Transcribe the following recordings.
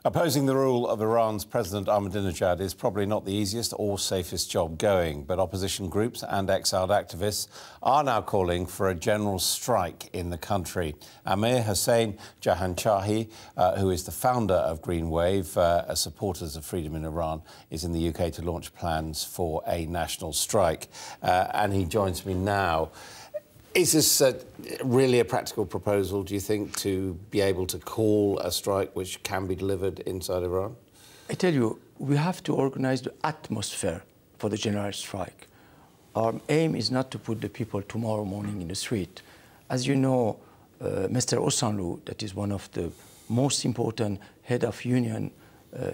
Opposing the rule of Iran's President Ahmadinejad is probably not the easiest or safest job going, but opposition groups and exiled activists are now calling for a general strike in the country. Amir Hossein Jahanchahi, who is the founder of Green Wave, supporters of freedom in Iran, is in the UK to launch plans for a national strike. And he joins me now. Is this really a practical proposal, do you think, to be able to call a strike which can be delivered inside Iran? I tell you, we have to organize the atmosphere for the general strike. Our aim is not to put the people tomorrow morning in the street. As you know, Mansour Osanlou, that is one of the most important head of union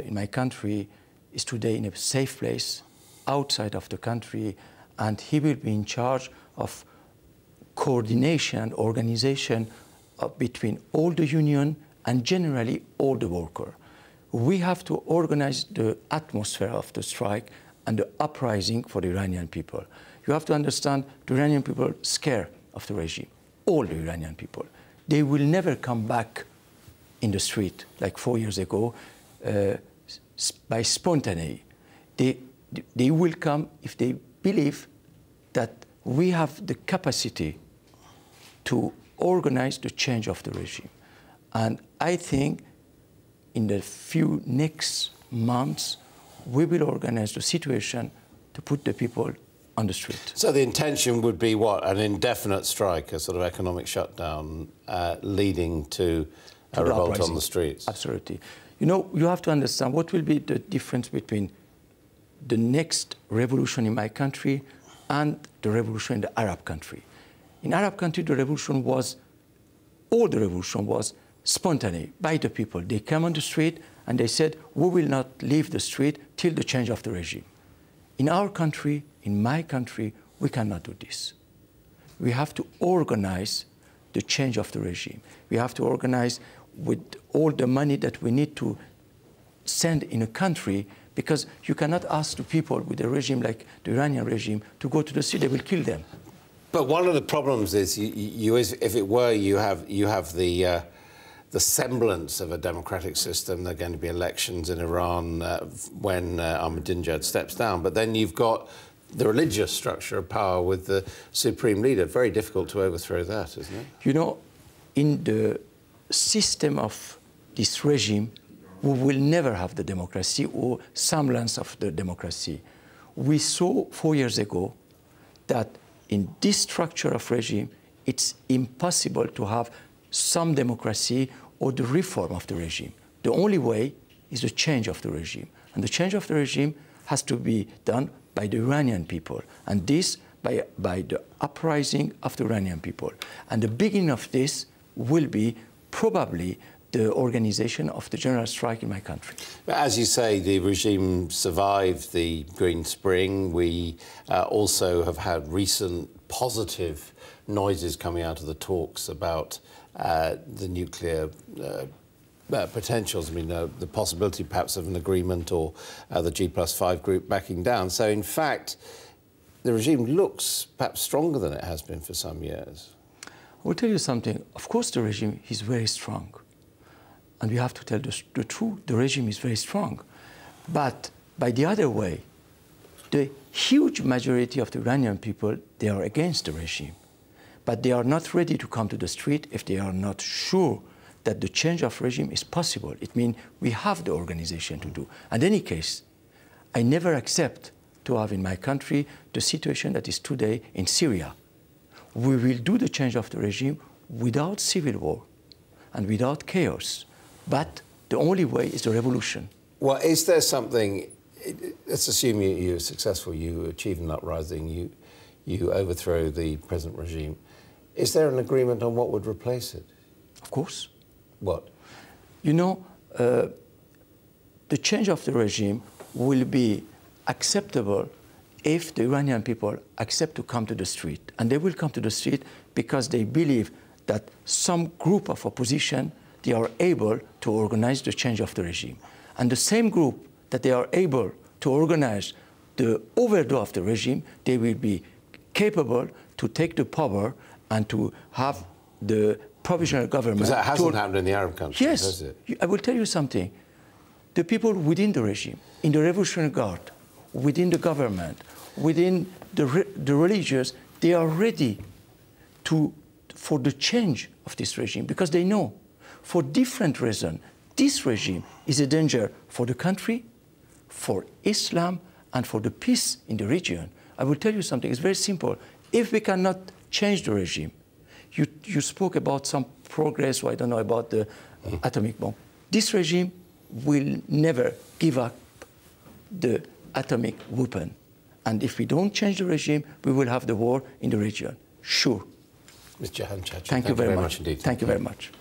in my country, is today in a safe place outside of the country, and he will be in charge of coordination and organization between all the union and generally all the workers. We have to organize the atmosphere of the strike and the uprising for the Iranian people. You have to understand the Iranian people are scared of the regime, all the Iranian people. They will never come back in the street like 4 years ago by spontaneity. They will come if they believe that we have the capacity to organize the change of the regime. And I think in the few next months, we will organize the situation to put the people on the street. So the intention would be what? An indefinite strike, a sort of economic shutdown leading to a revolt on the streets? Absolutely. You know, you have to understand what will be the difference between the next revolution in my country and the revolution in the Arab country. In Arab country, the revolution was, all the revolution was spontaneous, by the people. They came on the street and they said, we will not leave the street till the change of the regime. In our country, in my country, we cannot do this. We have to organize the change of the regime. We have to organize with all the money that we need to send in a country, because you cannot ask the people with a regime like the Iranian regime to go to the street, they will kill them. But one of the problems is, if it were, you have the semblance of a democratic system. There are going to be elections in Iran when Ahmadinejad steps down. But then you've got the religious structure of power with the supreme leader. Very difficult to overthrow that, isn't it? You know, in the system of this regime, we will never have the democracy or semblance of the democracy. We saw 4 years ago that in this structure of regime, it's impossible to have some democracy or the reform of the regime. The only way is the change of the regime. And the change of the regime has to be done by the Iranian people, and this by the uprising of the Iranian people. And the beginning of this will be probably the organization of the general strike in my country. But as you say, the regime survived the Green Spring. We also have had recent positive noises coming out of the talks about the nuclear potentials. I mean, the possibility perhaps of an agreement, or the G+5 group backing down. So, in fact, the regime looks perhaps stronger than it has been for some years. I will tell you something. Of course, the regime is very strong. And we have to tell the truth, the regime is very strong. But by the other way, the huge majority of the Iranian people, they are against the regime. But they are not ready to come to the street if they are not sure that the change of regime is possible. It means we have the organization to do. In any case, I never accept to have in my country the situation that is today in Syria. We will do the change of the regime without civil war and without chaos. But the only way is the revolution. Well, is there something, let's assume you're successful, you achieve an uprising, you overthrow the present regime. Is there an agreement on what would replace it? Of course. What? You know, the change of the regime will be acceptable if the Iranian people accept to come to the street. And they will come to the street because they believe that some group of opposition, they are able to organize the change of the regime. And the same group that they are able to organize the overthrow of the regime, they will be capable to take the power and to have the provisional government. Because that hasn't happened in the Arab countries, yes, has it? I will tell you something. the people within the regime, in the Revolutionary Guard, within the government, within the religious, they are ready for the change of this regime, because they know, for different reasons, this regime is a danger for the country, for Islam, and for the peace in the region. I will tell you something, it's very simple. If we cannot change the regime, you spoke about some progress, or I don't know, about the atomic bomb. This regime will never give up the atomic weapon. And if we don't change the regime, we will have the war in the region. Sure. Mr. Jahanshahi, thank you very much indeed. Thank you very much.